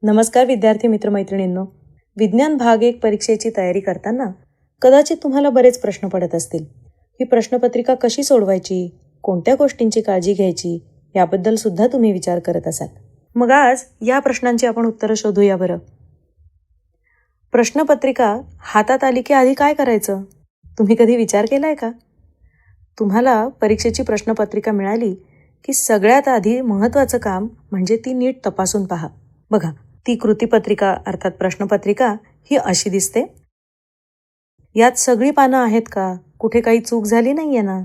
नमस्कार विद्यार्थी मित्रमैत्रिणींनो. विज्ञान भाग 1 परीक्षेची तयारी करताना कदाचित तुम्हाला बरेच प्रश्न पडत असतील. ही प्रश्नपत्रिका कशी सोडवायची, कोणत्या गोष्टींची काळजी घ्यायची याबद्दल सुद्धा तुम्ही विचार करत असाल. मग आज या प्रश्नांची आपण उत्तरं शोधूया बरं. प्रश्नपत्रिका हातात आली की आधी काय करायचं? तुम्ही कधी विचार केलाय का? तुम्हाला परीक्षेची प्रश्नपत्रिका मिळाली की सगळ्यात आधी महत्त्वाचं काम म्हणजे ती नीट तपासून पहा. बघा, ती कृतीपत्रिका अर्थात प्रश्नपत्रिका ही अशी दिसते. यात सगळी पानं आहेत का? कुठे काही चूक झाली नाहीये ना?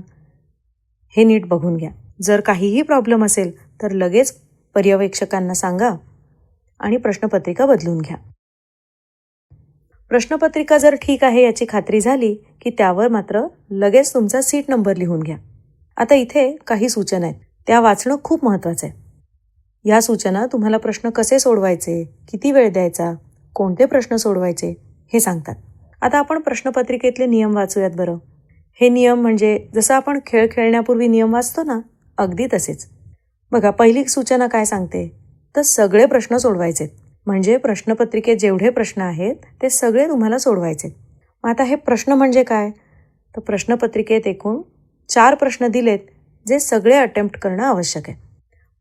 हे नीट बघून घ्या. जर काहीही प्रॉब्लेम असेल तर लगेच पर्यवेक्षकांना सांगा आणि प्रश्नपत्रिका बदलून घ्या. प्रश्नपत्रिका जर ठीक आहे याची खात्री झाली की त्यावर मात्र लगेच तुमचा सीट नंबर लिहून घ्या. आता इथे काही सूचना आहेत, त्या वाचणं खूप महत्त्वाचं आहे. या सूचना तुम्हाला प्रश्न कसे सोडवायचे, किती वेळ द्यायचा, कोणते प्रश्न सोडवायचे हे सांगतात. आता आपण प्रश्नपत्रिकेतले नियम वाचूयात बरं. हे नियम म्हणजे जसं आपण खेळ खेळण्यापूर्वी नियम वाचतो ना, अगदी तसेच. बघा, पहिली सूचना काय सांगते तर सगळे प्रश्न सोडवायचे. म्हणजे प्रश्नपत्रिकेत जेवढे प्रश्न आहेत ते सगळे तुम्हाला सोडवायचे. मग आता हे प्रश्न म्हणजे काय? तर प्रश्नपत्रिकेत एकूण 4 प्रश्न दिलेत जे सगळे अटेम्प्ट करणं आवश्यक आहे.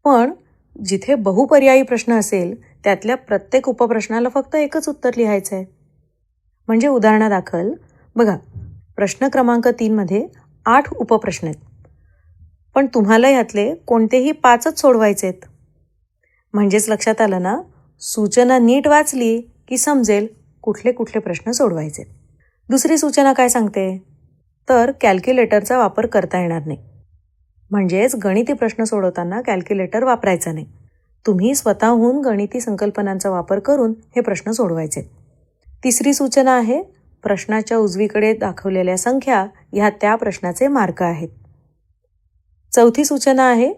पण जिथे बहुपर्यायी प्रश्न असेल त्यातल्या प्रत्येक उपप्रश्नाला फक्त एकच उत्तर लिहायचं आहे. म्हणजे उदाहरणादाखल बघा, प्रश्न क्रमांक 3 मध्ये 8 उपप्रश्न आहेत, पण तुम्हाला यातले कोणतेही 5च सोडवायचे आहेत. म्हणजेच लक्षात आलं ना, सूचना नीट वाचली की समजेल कुठले कुठले प्रश्न सोडवायचे. दुसरी सूचना काय सांगते तर कॅल्क्युलेटरचा वापर करता येणार नाही. म्हणजेच गणिती प्रश्न सोडवताना कॅल्क्युलेटर वापरायचा नाही. तुम्ही स्वतःहून गणिती संकल्पनांचा वापर करून हे प्रश्न सोडवायचे. तिसरी सूचना आहे प्रश्नाच्या उजवीकडे दाखवलेल्या संख्या ह्या त्या प्रश्नाचे मार्क आहेत. चौथी सूचना आहे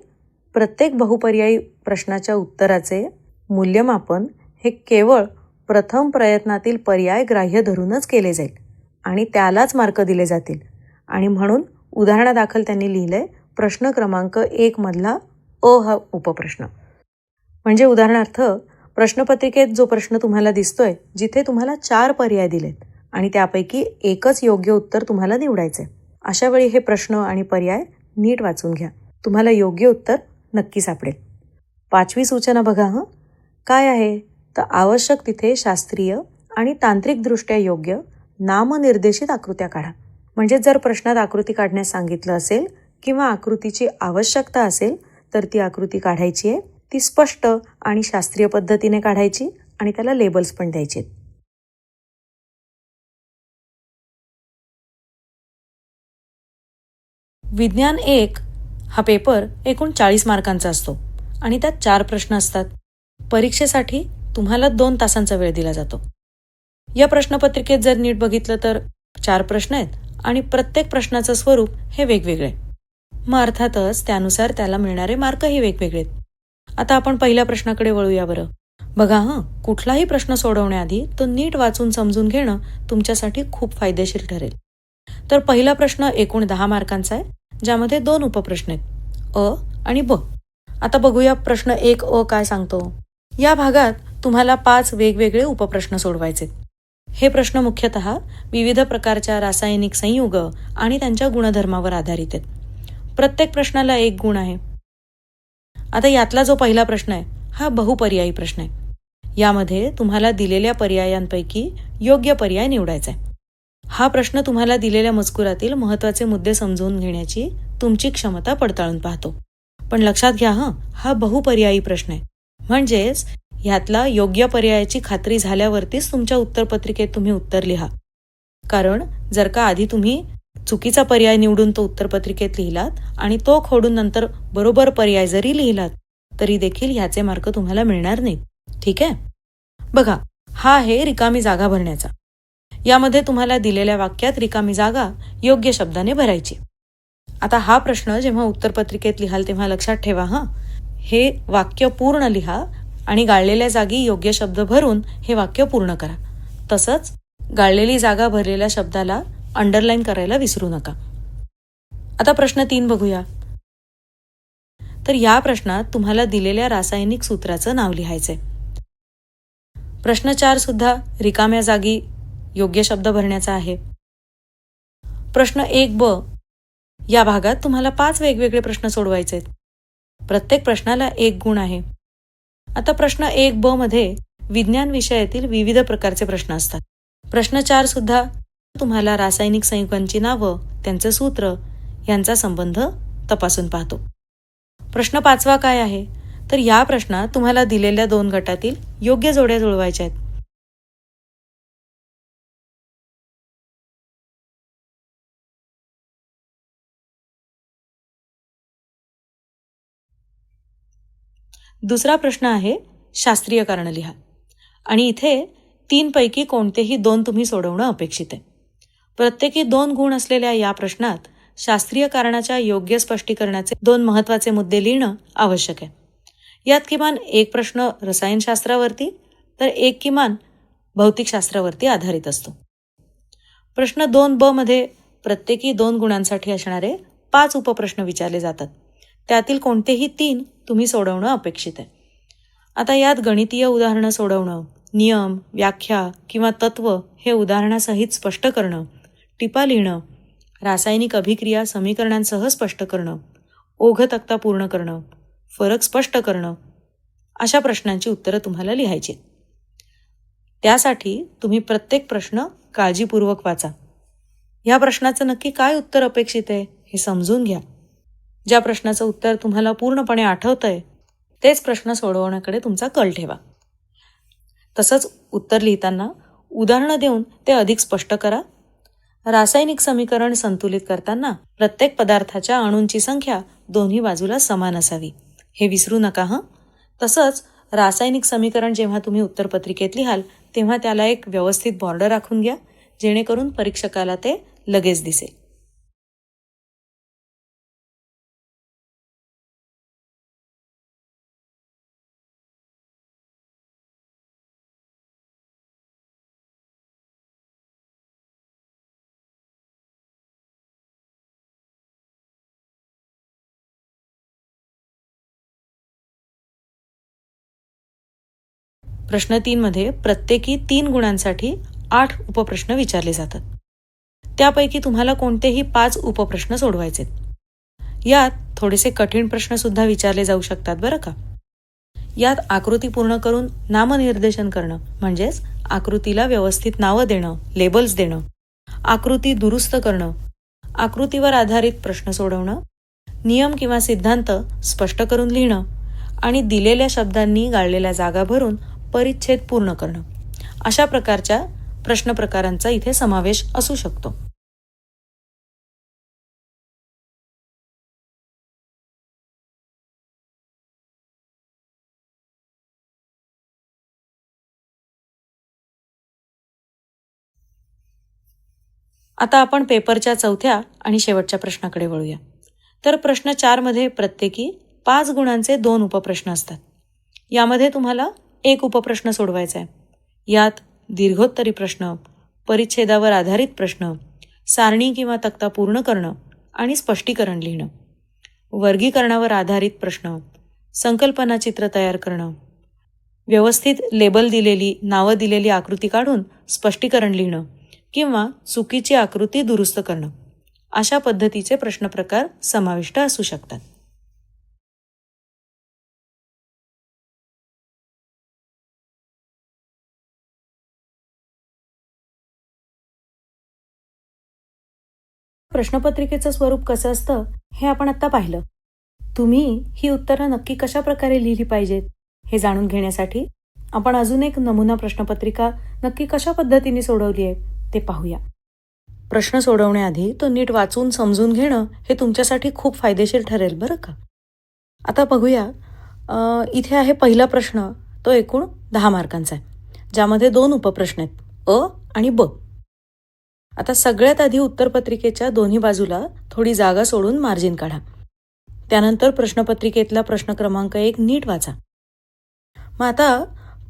प्रत्येक बहुपर्यायी प्रश्नाच्या उत्तराचे मूल्यमापन हे केवळ प्रथम प्रयत्नातील पर्याय ग्राह्य धरूनच केले जाईल आणि त्यालाच मार्क दिले जातील. आणि म्हणून उदाहरणादाखल त्यांनी लिहिलंय प्रश्न क्रमांक 1 मधला हा उपप्रश्न. म्हणजे उदाहरणार्थ प्रश्नपत्रिकेत जो प्रश्न तुम्हाला दिसतोय जिथे तुम्हाला 4 पर्याय दिलेत आणि त्यापैकी एकच योग्य उत्तर तुम्हाला निवडायचंय, अशा वेळी हे प्रश्न आणि पर्याय नीट वाचून घ्या. तुम्हाला योग्य उत्तर नक्की सापडेल. 5वी सूचना बघा काय आहे तर आवश्यक तिथे शास्त्रीय आणि तांत्रिकदृष्ट्या योग्य नामनिर्देशित आकृत्या काढा. म्हणजे जर प्रश्नात आकृती काढण्यास सांगितलं असेल किंवा आकृतीची आवश्यकता असेल तर ती आकृती काढायची आहे. ती स्पष्ट आणि शास्त्रीय पद्धतीने काढायची आणि त्याला लेबल्स पण द्यायचे. विज्ञान 1 हा पेपर एकूण 40 मार्कांचा असतो आणि त्यात 4 प्रश्न असतात. परीक्षेसाठी तुम्हाला 2 तासांचा वेळ दिला जातो. या प्रश्नपत्रिकेत जर नीट बघितलं तर 4 प्रश्न आहेत आणि प्रत्येक प्रश्नाचं स्वरूप हे वेगवेगळे. मग अर्थातच त्यानुसार त्याला मिळणारे मार्कही वेगवेगळे. आता आपण पहिल्या प्रश्नाकडे वळूया बरं. बघा कुठलाही प्रश्न सोडवण्याआधी तो नीट वाचून समजून घेणं तुमच्यासाठी खूप फायदेशीर ठरेल. तर पहिला प्रश्न एकूण 10 मार्कांचा आहे, ज्यामध्ये 2 उपप्रश्न आहेत, अ आणि ब. आता बघूया प्रश्न 1 काय सांगतो. या भागात तुम्हाला 5 वेगवेगळे उपप्रश्न सोडवायचे. हे प्रश्न मुख्यतः विविध प्रकारच्या रासायनिक संयुग आणि त्यांच्या गुणधर्मावर आधारित आहेत. प्रत्येक प्रश्नाला 1 गुण आहे. आता यातला जो पहिला प्रश्न आहे हा बहुपर्यायी प्रश्न आहे. यामध्ये तुम्हाला दिलेल्या पर्यायांपैकी योग्य पर्याय निवडायचा आहे. हा प्रश्न तुम्हाला दिलेल्या मजकुरातील महत्त्वाचे मुद्दे समजून घेण्याची तुमची क्षमता पडताळून पाहतो. पण लक्षात घ्या हा बहुपर्यायी प्रश्न आहे. म्हणजेच ह्यातला योग्य पर्यायाची खात्री झाल्यावरतीच तुमच्या उत्तरपत्रिकेत तुम्ही उत्तर लिहा. कारण जर का आधी तुम्ही चुकीचा पर्याय निवडून तो उत्तरपत्रिकेत लिहिलात आणि तो खोडून नंतर बरोबर पर्याय जरी लिहिलात तरी देखील ह्याचे मार्क तुम्हाला मिळणार नाहीत. ठीक आहे. बघा, हा आहे रिकामी जागा भरण्याचा. यामध्ये तुम्हाला दिलेल्या वाक्यात रिकामी जागा योग्य शब्दाने भरायची. आता हा प्रश्न जेव्हा उत्तरपत्रिकेत लिहाल तेव्हा लक्षात ठेवा हे वाक्य पूर्ण लिहा आणि गाळलेल्या जागी योग्य शब्द भरून हे वाक्य पूर्ण करा. तसंच गाळलेली जागा भरलेल्या शब्दाला अंडरलाईन करायला विसरू नका. आता प्रश्न 3 बघूया. तर या प्रश्नात तुम्हाला दिलेल्या रासायनिक सूत्राचं नाव लिहायचंय. प्रश्न 4 सुद्धा रिकाम्या जागी योग्य शब्द भरण्याचा आहे. प्रश्न 1 ब या भागात तुम्हाला 5 वेगवेगळे प्रश्न सोडवायचे आहेत. प्रत्येक प्रश्नाला 1 गुण आहे. आता प्रश्न 1 ब मध्ये विज्ञान विषयातील विविध प्रकारचे प्रश्न असतात. प्रश्न 4 सुद्धा तुम्हाला रासायनिक संयुगांची नावं, त्यांचं सूत्र यांचा संबंध तपासून पाहतो. प्रश्न 5वा काय आहे? तर या प्रश्नात तुम्हाला दिलेल्या 2 गटातील योग्य जोड्या जुळवायच्या आहेत. दुसरा प्रश्न आहे शास्त्रीय कारण लिहा आणि इथे 3 पैकी कोणतेही 2 तुम्ही सोडवणं अपेक्षित आहे. प्रत्येकी 2 गुण असलेल्या या प्रश्नात शास्त्रीय कारणाच्या योग्य स्पष्टीकरणाचे 2 महत्त्वाचे मुद्दे लिहिणं आवश्यक आहे. यात किमान 1 प्रश्न रसायनशास्त्रावरती तर 1 किमान भौतिकशास्त्रावरती आधारित असतो. प्रश्न 2 ब मध्ये प्रत्येकी 2 गुणांसाठी असणारे 5 उपप्रश्न विचारले जातात. त्यातील कोणतेही 3 तुम्ही सोडवणं अपेक्षित आहे. आता यात गणितीय उदाहरणं सोडवणं, नियम, व्याख्या किंवा तत्व हे उदाहरणासहित स्पष्ट करणं, टिपा लिहिणं, रासायनिक अभिक्रिया समीकरणांसह स्पष्ट करणं, ओघ तक्ता पूर्ण करणं, फरक स्पष्ट करणं अशा प्रश्नांची उत्तरं तुम्हाला लिहायची. त्यासाठी तुम्ही प्रत्येक प्रश्न काळजीपूर्वक वाचा. या प्रश्नाचं नक्की काय उत्तर अपेक्षित आहे हे समजून घ्या. ज्या प्रश्नाचं उत्तर तुम्हाला पूर्णपणे आठवतंय तेच प्रश्न सोडवण्याकडे तुमचा कल ठेवा. तसंच उत्तर लिहिताना उदाहरणं देऊन ते अधिक स्पष्ट करा. रासायनिक समीकरण संतुलित करताना प्रत्येक पदार्थाच्या अणूंची संख्या दोन्ही बाजूला समान असावी हे विसरू नका हं. तसंच रासायनिक समीकरण जेव्हा तुम्ही उत्तरपत्रिकेत लिहाल तेव्हा त्याला एक व्यवस्थित बॉर्डर राखून घ्या, जेणेकरून परीक्षकाला ते लगेच दिसेल. प्रश्न 3 मध्ये प्रत्येकी 3 गुणांसाठी 8 उपप्रश्न विचारले जातात. त्यापैकी तुम्हाला कोणतेही 5 उपप्रश्न सोडवायचे. यात थोडेसे कठीण प्रश्न सुद्धा विचारले जाऊ शकतात बरं का. यात आकृती पूर्ण करून नामनिर्देशन करणं म्हणजेच आकृतीला व्यवस्थित नावं देणं, लेबल्स देणं, आकृती दुरुस्त करणं, आकृतीवर आधारित प्रश्न सोडवणं, नियम किंवा सिद्धांत स्पष्ट करून लिहिणं आणि दिलेल्या शब्दांनी गाळलेल्या जागा भरून परिच्छेद पूर्ण करणं अशा प्रकारच्या प्रश्न प्रकारांचा इथे समावेश असू शकतो. आता आपण पेपरच्या 4थ्या आणि शेवटच्या प्रश्नाकडे वळूया. तर प्रश्न 4 मध्ये प्रत्येकी 5 गुणांचे 2 उपप्रश्न असतात. यामध्ये तुम्हाला 1 उपप्रश्न सोडवायचा आहे. यात दीर्घोत्तरी प्रश्न, परिच्छेदावर आधारित प्रश्न, सारणी किंवा तक्ता पूर्ण करणं आणि स्पष्टीकरण लिहिणं, वर्गीकरणावर आधारित प्रश्न, संकल्पना चित्र तयार करणं, व्यवस्थित लेबल दिलेली, नावं दिलेली आकृती काढून स्पष्टीकरण लिहिणं किंवा चुकीची आकृती दुरुस्त करणं अशा पद्धतीचे प्रश्न प्रकार समाविष्ट असू शकतात. प्रश्नपत्रिकेचं स्वरूप कसं असतं हे आपण आता पाहिलं. तुम्ही ही उत्तरं नक्की कशा प्रकारे लिहिली पाहिजेत हे जाणून घेण्यासाठी आपण अजून एक नमुना प्रश्नपत्रिका नक्की कशा पद्धतीने सोडवली आहे ते पाहूया. प्रश्न सोडवण्याआधी तो नीट वाचून समजून घेणं हे तुमच्यासाठी खूप फायदेशीर ठरेल बरं का. आता बघूया. इथे आहे पहिला प्रश्न, तो एकूण 10 मार्कांचा आहे, ज्यामध्ये 2 उपप्रश्न आहेत, अ आणि ब. आता सगळ्यात आधी उत्तरपत्रिकेच्या दोन्ही बाजूला थोडी जागा सोडून मार्जिन काढा. त्यानंतर प्रश्नपत्रिकेतला प्रश्न क्रमांक 1 नीट वाचा. मग आता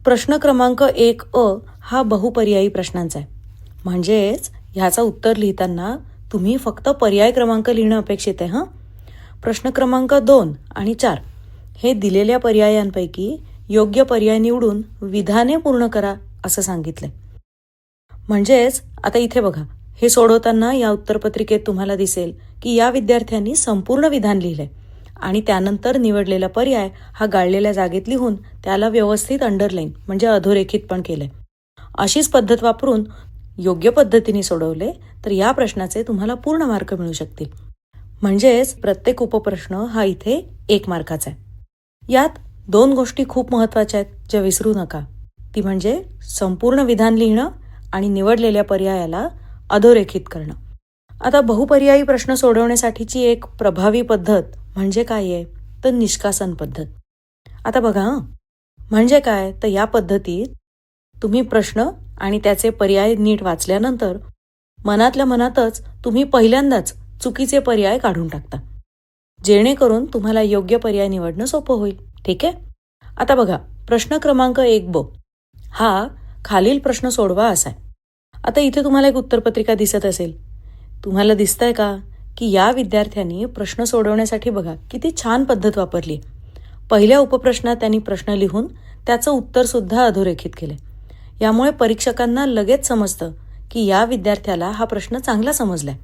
प्रश्न क्रमांक 1 अ हा बहुपर्यायी प्रश्नांचा आहे, म्हणजेच ह्याचं उत्तर लिहिताना तुम्ही फक्त पर्याय क्रमांक लिहिणं अपेक्षित आहे. प्रश्न क्रमांक 2 आणि 4 हे दिलेल्या पर्यायांपैकी योग्य पर्याय निवडून विधाने पूर्ण करा असं सांगितलंय. म्हणजेच आता इथे बघा, हे सोडवताना या उत्तरपत्रिकेत तुम्हाला दिसेल की या विद्यार्थ्यांनी संपूर्ण विधान लिहिलंय आणि त्यानंतर निवडलेला पर्याय हा गाळलेल्या जागेत लिहून त्याला व्यवस्थित अंडरलाईन म्हणजे अधोरेखित पण केलंय. अशीच पद्धत वापरून योग्य पद्धतीने सोडवले तर या प्रश्नाचे तुम्हाला पूर्ण मार्क मिळू शकतील. म्हणजेच प्रत्येक उपप्रश्न हा इथे 1 मार्काचा आहे. यात 2 गोष्टी खूप महत्त्वाच्या आहेत ज्या विसरू नका. ती म्हणजे संपूर्ण विधान लिहिणं आणि निवडलेल्या पर्यायाला अधोरेखित करणं. आता बहुपर्यायी प्रश्न सोडवण्यासाठीची एक प्रभावी पद्धत म्हणजे काय आहे तर निष्कासन पद्धत. आता बघा म्हणजे काय तर या पद्धतीत तुम्ही प्रश्न आणि त्याचे पर्याय नीट वाचल्यानंतर मनातल्या मनातच तुम्ही पहिल्यांदाच चुकीचे पर्याय काढून टाकता, जेणेकरून तुम्हाला योग्य पर्याय निवडणं सोपं होईल. ठीक आहे. आता बघा, प्रश्न क्रमांक 1 हा खालील प्रश्न सोडवा असा आहे. आता इथे तुम्हाला एक उत्तरपत्रिका दिसत असेल. तुम्हाला दिसतंय का की या विद्यार्थ्यांनी प्रश्न सोडवण्यासाठी बघा किती छान पद्धत वापरली. पहिल्या उपप्रश्नात त्यांनी प्रश्न लिहून त्याचं उत्तरसुद्धा अधोरेखित केलं. यामुळे परीक्षकांना लगेच समजतं की या विद्यार्थ्याला हा प्रश्न चांगला समजलाय.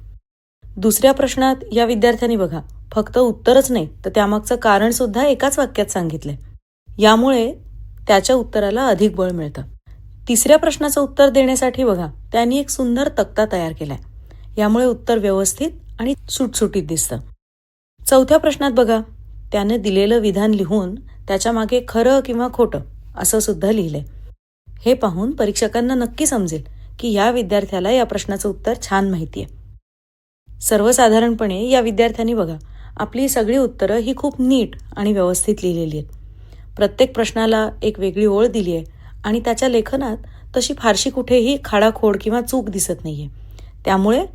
दुसऱ्या प्रश्नात या विद्यार्थ्यांनी बघा फक्त उत्तरच नाही तर त्यामागचं कारण सुद्धा एकाच वाक्यात सांगितलंय. यामुळे त्याच्या उत्तराला अधिक बळ मिळतं. तिसऱ्या प्रश्नाचं उत्तर देण्यासाठी बघा त्यांनी एक सुंदर तक्ता तयार केलाय. यामुळे उत्तर व्यवस्थित आणि सुटसुटीत दिसतं. चौथ्या प्रश्नात बघा त्याने दिलेलं विधान लिहून त्याच्या मागे खरं किंवा खोटं असं सुद्धा लिहिलंय. हे पाहून परीक्षकांना नक्की समजेल की या विद्यार्थ्याला या प्रश्नाचं उत्तर छान माहिती आहे. सर्वसाधारणपणे या विद्यार्थ्यांनी बघा आपली सगळी उत्तरं ही खूप नीट आणि व्यवस्थित लिहिलेली आहेत. प्रत्येक प्रश्नाला एक वेगळी ओळ दिली आहे आणि त्याच्या लेखनात तशी फारशी कुठेही खाडाखोड किंवा चूक दिसत नाहीये. त्यामुळे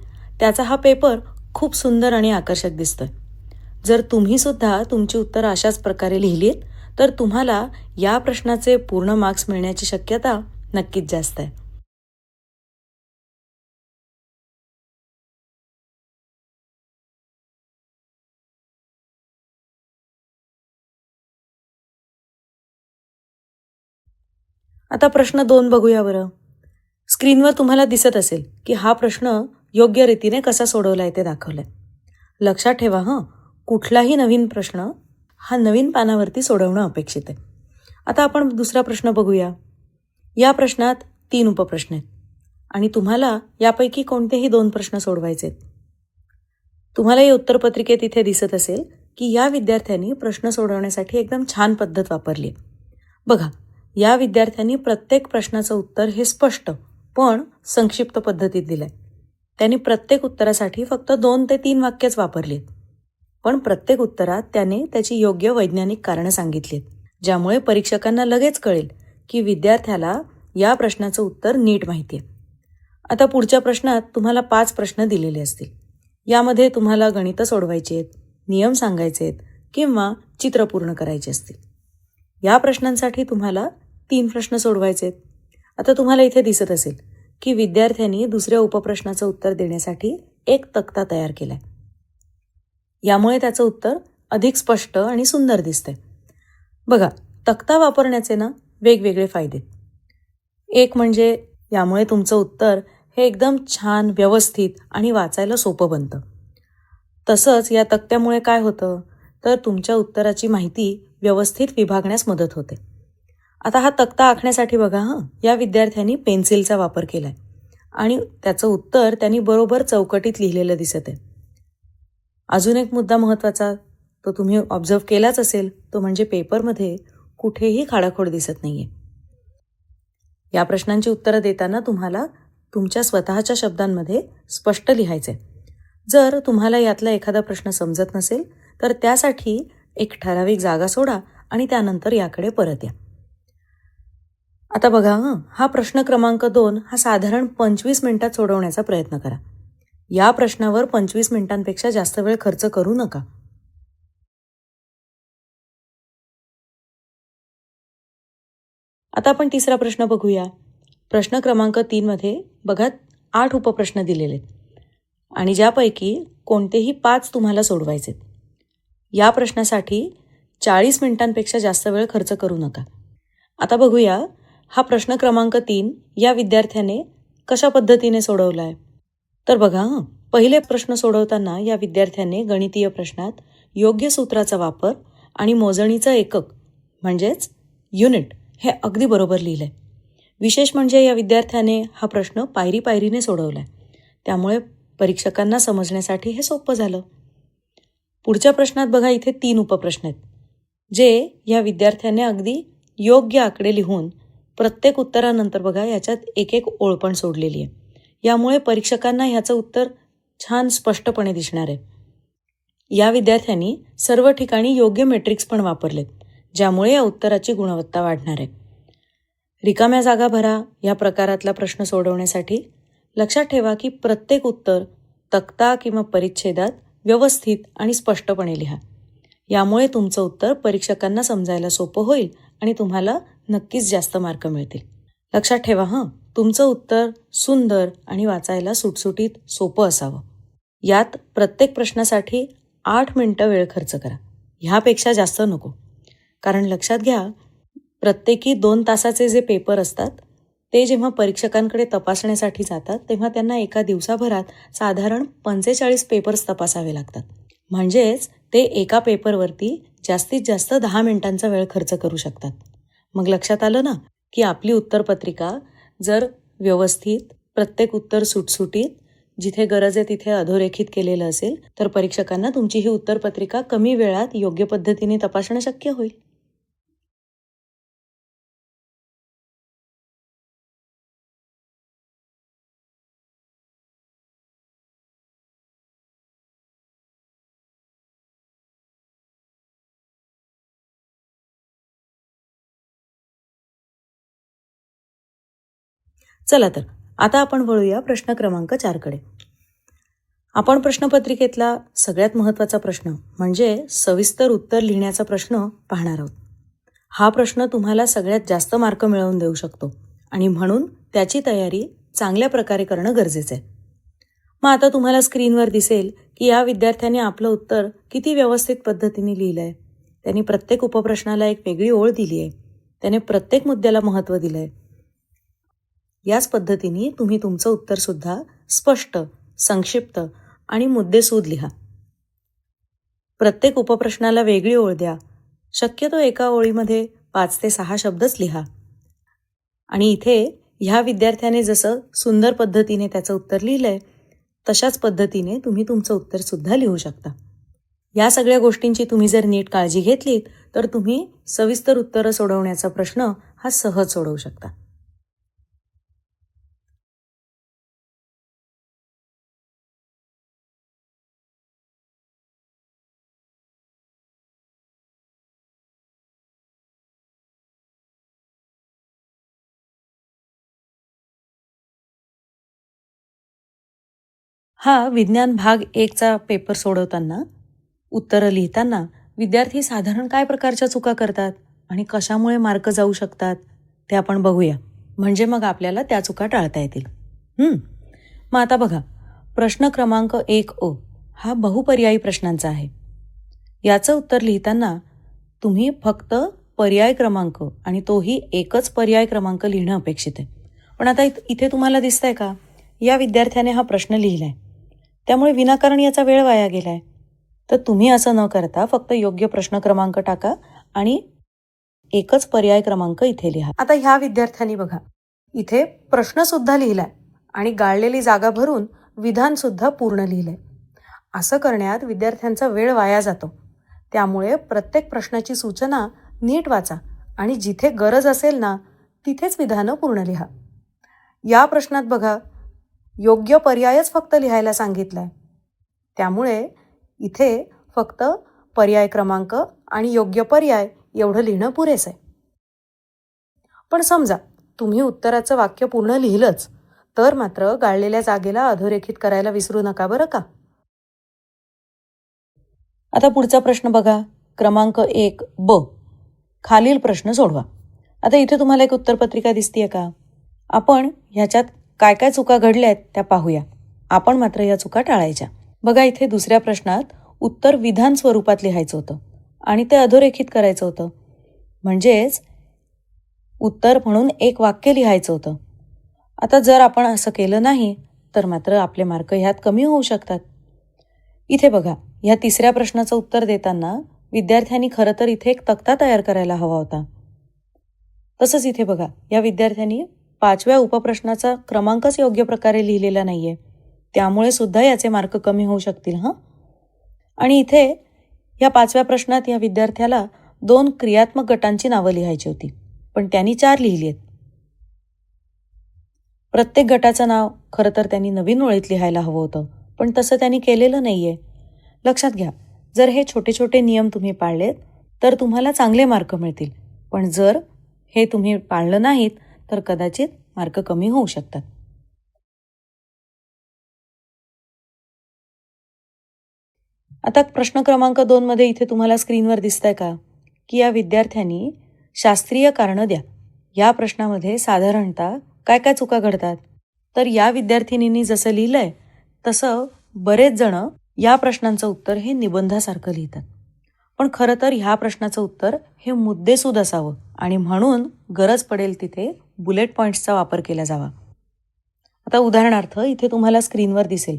त्याचा हा पेपर खूप सुंदर आणि आकर्षक दिसतोय. जर तुम्ही सुद्धा तुमची उत्तरं अशाच प्रकारे लिहिलीत तर तुम्हाला या प्रश्नाचे पूर्ण मार्क्स मिळण्याची शक्यता नक्कीच जास्त आहे. आता प्रश्न 2 बघूया बरं. स्क्रीनवर तुम्हाला दिसत असेल की हा प्रश्न योग्य रीतीने कसा सोडवलाय ते दाखवलंय. लक्षात ठेवा कुठलाही नवीन प्रश्न हा नवीन पानावरती सोडवणं अपेक्षित आहे. आता आपण दुसरा प्रश्न बघूया. या प्रश्नात 3 उपप्रश्न आहेत आणि तुम्हाला यापैकी कोणतेही 2 प्रश्न सोडवायचे आहेत. तुम्हाला या उत्तरपत्रिकेत इथे दिसत असेल की या विद्यार्थ्यांनी प्रश्न सोडवण्यासाठी एकदम छान पद्धत वापरली. बघा या विद्यार्थ्यांनी प्रत्येक प्रश्नाचं उत्तर हे स्पष्ट पण संक्षिप्त पद्धतीत दिलंय. त्यांनी प्रत्येक उत्तरासाठी फक्त 2 ते 3 वाक्यच वापरलीत. पण प्रत्येक उत्तरात त्याने त्याची योग्य वैज्ञानिक कारणं सांगितलीत, ज्यामुळे परीक्षकांना लगेच कळेल की विद्यार्थ्याला या प्रश्नाचं उत्तर नीट माहिती आहे. आता पुढच्या प्रश्नात तुम्हाला 5 प्रश्न दिलेले असतील. यामध्ये तुम्हाला गणितं सोडवायची आहेत, नियम सांगायचे आहेत किंवा चित्र पूर्ण करायचे असतील. या प्रश्नांसाठी तुम्हाला 3 प्रश्न सोडवायचे आहेत. आता तुम्हाला इथे दिसत असेल की विद्यार्थ्यांनी दुसऱ्या उपप्रश्नाचं उत्तर देण्यासाठी एक तक्ता तयार केलाय. यामुळे त्याचं उत्तर अधिक स्पष्ट आणि सुंदर दिसतंय. बघा तक्ता वापरण्याचे वेगवेगळे फायदे. एक म्हणजे यामुळे तुमचं उत्तर हे एकदम छान व्यवस्थित आणि वाचायला सोपं बनतं. तसंच या तक्त्यामुळे काय होतं तर तुमच्या उत्तराची माहिती व्यवस्थित विभागण्यास मदत होते. आता हा तक्ता आखण्यासाठी बघा या विद्यार्थ्यांनी पेन्सिलचा वापर केलाय आणि त्याचं उत्तर त्यांनी बरोबर चौकटीत लिहिलेलं दिसत आहे. अजून एक मुद्दा महत्त्वाचा तो तुम्ही ऑब्झर्व केलाच असेल, तो म्हणजे पेपरमध्ये कुठेही खाडाखोड दिसत नाहीये. या प्रश्नांची उत्तरं देताना तुम्हाला तुमच्या स्वतःच्या शब्दांमध्ये स्पष्ट लिहायचे. जर तुम्हाला यातला एखादा प्रश्न समजत नसेल तर त्यासाठी एक ठराविक जागा सोडा आणि त्यानंतर याकडे परत या. आता बघा हा प्रश्न क्रमांक 2 हा साधारण 25 मिनिटात सोडवण्याचा प्रयत्न करा. या प्रश्नावर 25 मिनिटांपेक्षा जास्त वेळ खर्च करू नका. आता आपण तिसरा प्रश्न बघूया. प्रश्न क्रमांक 3 मध्ये बघा 8 उपप्रश्न दिलेले आहेत आणि ज्यापैकी कोणतेही 5 तुम्हाला सोडवायचे. या प्रश्नासाठी 40 मिनिटांपेक्षा जास्त वेळ खर्च करू नका. आता बघूया हा प्रश्न क्रमांक 3 या विद्यार्थ्याने कशा पद्धतीने सोडवला आहे? तर बघा पहिले प्रश्न सोडवताना या विद्यार्थ्याने गणितीय प्रश्नात योग्य सूत्राचा वापर आणि मोजणीचं एकक म्हणजेच युनिट हे अगदी बरोबर लिहिलंय. विशेष म्हणजे या विद्यार्थ्याने हा प्रश्न पायरी पायरीने सोडवलाय. त्यामुळे परीक्षकांना समजण्यासाठी हे सोपं झालं. पुढच्या प्रश्नात बघा इथे 3 उपप्रश्न आहेत, जे या विद्यार्थ्याने अगदी योग्य आकडे लिहून प्रत्येक उत्तरानंतर बघा याच्यात एक एक ओळ पण सोडलेली आहे. यामुळे परीक्षकांना ह्याचं उत्तर छान स्पष्टपणे दिसणार आहे. या विद्यार्थ्यांनी सर्व ठिकाणी योग्य मॅट्रिक्स पण वापरलेत, ज्यामुळे या उत्तराची गुणवत्ता वाढणार आहे. रिकाम्या जागा भरा या प्रकारातला प्रश्न सोडवण्यासाठी लक्षात ठेवा की प्रत्येक उत्तर तक्ता किंवा परिच्छेदात व्यवस्थित आणि स्पष्टपणे लिहा. यामुळे तुमचं उत्तर परीक्षकांना समजायला सोपं होईल आणि तुम्हाला नक्कीच जास्त मार्क मिळतील. लक्षात ठेवा तुमचं उत्तर सुंदर आणि वाचायला सुटसुटीत सोपं असावं. यात प्रत्येक प्रश्नासाठी 8 मिनिटं वेळ खर्च करा. ह्यापेक्षा जास्त नको. कारण लक्षात घ्या, प्रत्येकी 2 तासाचे जे पेपर असतात ते जेव्हा परीक्षकांकडे तपासण्यासाठी जातात तेव्हा त्यांना एका दिवसाभरात साधारण 45 पेपर्स तपासावे लागतात. म्हणजेच ते एका पेपरवरती जास्तीत जास्त 10 मिनिटांचा वेळ खर्च करू शकतात. मग लक्षात आलं ना की आपली उत्तरपत्रिका जर व्यवस्थित, प्रत्येक उत्तर सुटसुटीत, जिथे गरज आहे तिथे अधोरेखित केलेलं असेल तर परीक्षकांना तुमची ही उत्तरपत्रिका कमी वेळात योग्य पद्धतीने तपासणं शक्य होईल. चला तर आता आपण वळूया प्रश्न क्रमांक 4 कडे. आपण प्रश्नपत्रिकेतला सगळ्यात महत्त्वाचा प्रश्न म्हणजे सविस्तर उत्तर लिहिण्याचा प्रश्न पाहणार आहोत. हा प्रश्न तुम्हाला सगळ्यात जास्त मार्क मिळवून देऊ शकतो आणि म्हणून त्याची तयारी चांगल्या प्रकारे करणं गरजेचं आहे. मग आता तुम्हाला स्क्रीनवर दिसेल की या विद्यार्थ्याने आपलं उत्तर किती व्यवस्थित पद्धतीने लिहिलं आहे. त्यांनी प्रत्येक उपप्रश्नाला एक वेगळी ओळ दिली आहे. त्याने प्रत्येक मुद्द्याला महत्त्व दिलं आहे. याच पद्धतीने तुम्ही तुमचं उत्तरसुद्धा स्पष्ट, संक्षिप्त आणि मुद्देसूद लिहा. प्रत्येक उपप्रश्नाला वेगळी ओळ द्या. शक्यतो एका ओळीमध्ये 5 ते 6 शब्दच लिहा. आणि इथे ह्या विद्यार्थ्याने जसं सुंदर पद्धतीने त्याचं उत्तर लिहिलंय तशाच पद्धतीने तुम्ही तुमचं उत्तरसुद्धा लिहू शकता. या सगळ्या गोष्टींची तुम्ही जर नीट काळजी घेतलीत तर तुम्ही सविस्तर उत्तरं सोडवण्याचा प्रश्न हा सहज सोडवू शकता. हा विज्ञान भाग 1चा पेपर सोडवताना, उत्तरं लिहिताना विद्यार्थी साधारण काय प्रकारच्या चुका करतात आणि कशामुळे मार्क जाऊ शकतात ते आपण बघूया. म्हणजे मग आपल्याला त्या चुका टाळता येतील. मग आता बघा, प्रश्न क्रमांक 1 हा बहुपर्यायी प्रश्नांचा आहे. याचं उत्तर लिहिताना तुम्ही फक्त पर्याय क्रमांक आणि तोही एकच पर्याय क्रमांक लिहिणं अपेक्षित आहे. पण आता इथे तुम्हाला दिसतंय का, या विद्यार्थ्याने हा प्रश्न लिहिलाय, त्यामुळे विनाकारण याचा वेळ वाया गेलाय. तर तुम्ही असं न करता फक्त योग्य प्रश्न क्रमांक टाका आणि एकच पर्याय क्रमांक इथे लिहा. आता ह्या विद्यार्थ्यांनी बघा इथे प्रश्नसुद्धा लिहिलाय आणि गाळलेली जागा भरून विधानसुद्धा पूर्ण लिहिलंय. असं करण्यात विद्यार्थ्यांचा वेळ वाया जातो. त्यामुळे प्रत्येक प्रश्नाची सूचना नीट वाचा आणि जिथे गरज असेल ना तिथेच विधानं पूर्ण लिहा. या प्रश्नात बघा योग्य पर्यायच फक्त लिहायला सांगितलाय. त्यामुळे इथे फक्त पर्याय क्रमांक आणि योग्य पर्याय एवढं लिहिणं पुरेसं आहे. पण समजा तुम्ही उत्तराचं वाक्य पूर्ण लिहिलंच तर मात्र गाळलेल्या जागेला अधोरेखित करायला विसरू नका बरं का. आता पुढचा प्रश्न बघा, क्रमांक 1 खालील प्रश्न सोडवा. आता इथे तुम्हाला एक उत्तरपत्रिका दिसतीये का? आपण ह्याच्यात काय काय चुका घडल्या आहेत त्या पाहूया. आपण मात्र या चुका टाळायच्या. बघा इथे दुसऱ्या प्रश्नात उत्तर विधान स्वरूपात लिहायचं होतं आणि ते अधोरेखित करायचं होतं. म्हणजेच उत्तर म्हणून एक वाक्य लिहायचं होतं. आता जर आपण असं केलं नाही तर मात्र आपले मार्क ह्यात कमी होऊ शकतात. इथे बघा, ह्या तिसऱ्या प्रश्नाचं उत्तर देताना विद्यार्थ्यांनी खरं तर इथे एक तक्ता तयार करायला हवा होता. तसंच इथे बघा, या विद्यार्थ्यांनी 5व्या उपप्रश्नाचा क्रमांकच योग्य प्रकारे लिहिलेला नाहीये. त्यामुळे सुद्धा याचे मार्क कमी होऊ शकतील हं. आणि इथे या 5व्या प्रश्नात या विद्यार्थ्याला 2 क्रियात्मक गटांची नावं लिहायची होती, पण त्यांनी 4 लिहिली आहेत. प्रत्येक गटाचं नाव खरं तर त्यांनी नवीन ओळीत लिहायला हवं होतं, पण तसं त्यांनी केलेलं नाहीये. लक्षात घ्या, जर हे छोटे छोटे नियम तुम्ही पाळलेत तर तुम्हाला चांगले मार्क मिळतील, पण जर हे तुम्ही पाळलं नाहीत तर कदाचित मार्क कमी होऊ शकतात. आता प्रश्न क्रमांक 2 मध्ये इथे तुम्हाला स्क्रीनवर दिसतंय का की या विद्यार्थ्यांनी शास्त्रीय कारणं द्या. या प्रश्नामध्ये साधारणतः काय काय चुका घडतात, तर या विद्यार्थिनींनी जसं लिहिलंय तसं बरेच जण या प्रश्नांचं उत्तर हे निबंधासारखं लिहितात. पण खरं तर ह्या प्रश्नाचं उत्तर हे मुद्देसूद असावं आणि म्हणून गरज पडेल तिथे बुलेट पॉईंट्सचा वापर केला जावा. आता उदाहरणार्थ इथे तुम्हाला स्क्रीनवर दिसेल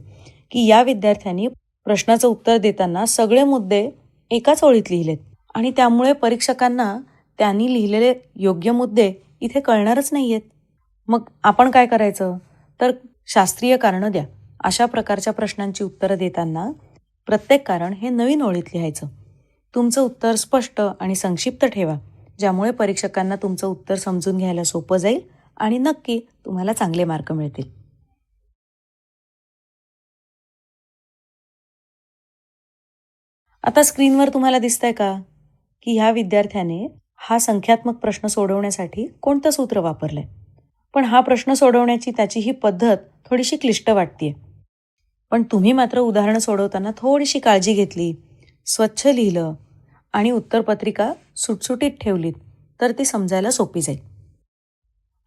की या विद्यार्थ्यांनी प्रश्नाचं उत्तर देताना सगळे मुद्दे एकाच ओळीत लिहिलेत आणि त्यामुळे परीक्षकांना त्यांनी लिहिलेले योग्य मुद्दे इथे कळणारच नाहीयेत. मग आपण काय करायचं, तर शास्त्रीय कारणं द्या अशा प्रकारच्या प्रश्नांची उत्तरं देताना प्रत्येक कारण हे नवीन ओळीत लिहायचं. तुमचं उत्तर स्पष्ट आणि संक्षिप्त ठेवा, ज्यामुळे परीक्षकांना तुमचं उत्तर समजून घ्यायला सोपं जाईल आणि नक्की तुम्हाला चांगले मार्क मिळतील. आता स्क्रीनवर तुम्हाला दिसतंय का की ह्या विद्यार्थ्याने हा संख्यात्मक प्रश्न सोडवण्यासाठी कोणतं सूत्र वापरलंय. पण हा प्रश्न सोडवण्याची त्याची ही पद्धत थोडीशी क्लिष्ट वाटतेय. पण तुम्ही मात्र उदाहरणं सोडवताना थोडीशी काळजी घेतली, स्वच्छ लिहिलं आणि उत्तरपत्रिका सुटसुटीत ठेवलीत तर ती समजायला सोपी जाईल.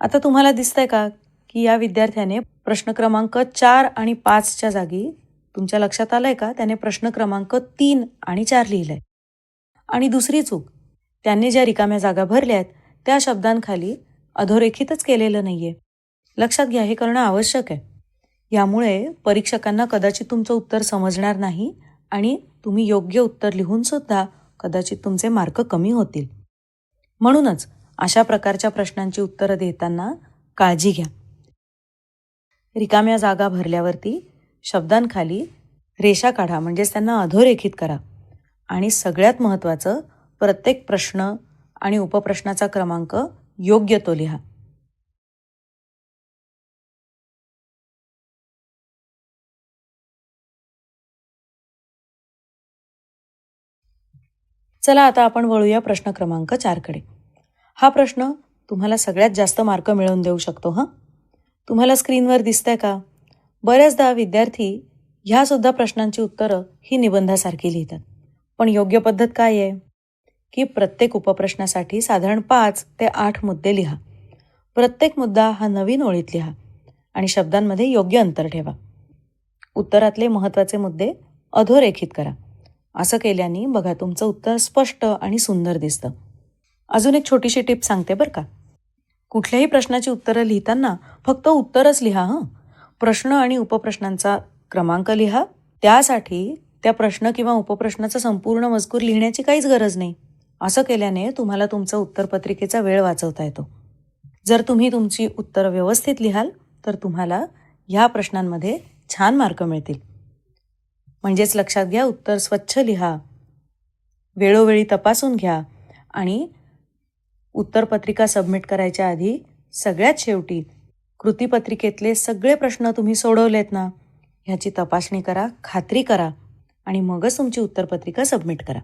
आता तुम्हाला दिसतंय का की या विद्यार्थ्याने प्रश्न क्रमांक 4 आणि 5च्या जागी, तुमच्या लक्षात आलंय का, त्याने प्रश्न क्रमांक 3 आणि 4 लिहिलंय. आणि दुसरी चूक, त्यांनी ज्या रिकाम्या जागा भरल्या आहेत त्या शब्दांखाली अधोरेखितच केलेलं नाहीये. लक्षात घ्या, हे करणं आवश्यक आहे. यामुळे परीक्षकांना कदाचित तुमचं उत्तर समजणार नाही आणि तुम्ही योग्य उत्तर लिहून सुद्धा कदाचित तुमचे मार्क कमी होतील. म्हणूनच अशा प्रकारच्या प्रश्नांची उत्तरं देताना काळजी घ्या. रिकाम्या जागा भरल्यावरती शब्दांखाली रेषा काढा, म्हणजेच त्यांना अधोरेखित करा. आणि सगळ्यात महत्त्वाचं, प्रत्येक प्रश्न आणि उपप्रश्नाचा क्रमांक योग्य तो लिहा. चला आता आपण वळूया प्रश्न क्रमांक 4 कडे. हा प्रश्न तुम्हाला सगळ्यात जास्त मार्क मिळवून देऊ शकतो हं. तुम्हाला स्क्रीनवर दिसतंय का, बऱ्याचदा विद्यार्थी ह्या सुद्धा प्रश्नांची उत्तरं ही निबंधासारखी लिहितात. पण योग्य पद्धत काय आहे की प्रत्येक उपप्रश्नासाठी साधारण 5 ते 8 मुद्दे लिहा. प्रत्येक मुद्दा हा नवीन ओळीत लिहा आणि शब्दांमध्ये योग्य अंतर ठेवा. उत्तरातले महत्त्वाचे मुद्दे अधोरेखित करा. असं केल्याने बघा तुमचं उत्तर स्पष्ट आणि सुंदर दिसतं. अजून एक छोटीशी टिप सांगते बरं का. कुठल्याही प्रश्नाची उत्तरं लिहिताना फक्त उत्तरच लिहा हं. प्रश्न आणि उपप्रश्नांचा क्रमांक लिहा. त्यासाठी त्या प्रश्न किंवा उपप्रश्नाचा संपूर्ण मजकूर लिहिण्याची काहीच गरज नाही. असं केल्याने तुम्हाला तुमचं उत्तरपत्रिकेचा वेळ वाचवता येतो. जर तुम्ही तुमची उत्तरं व्यवस्थित लिहाल तर तुम्हाला ह्या प्रश्नांमध्ये छान मार्क मिळतील. म्हणजेच लक्षात घ्या, उत्तर स्वच्छ लिहा, वेळोवेळी तपासून घ्या आणि उत्तरपत्रिका सबमिट करायच्या आधी सगळ्यात शेवटी कृतीपत्रिकेतले सगळे प्रश्न तुम्ही सोडवलेत ना ह्याची तपासणी करा, खात्री करा आणि मगच तुमची उत्तरपत्रिका सबमिट करा.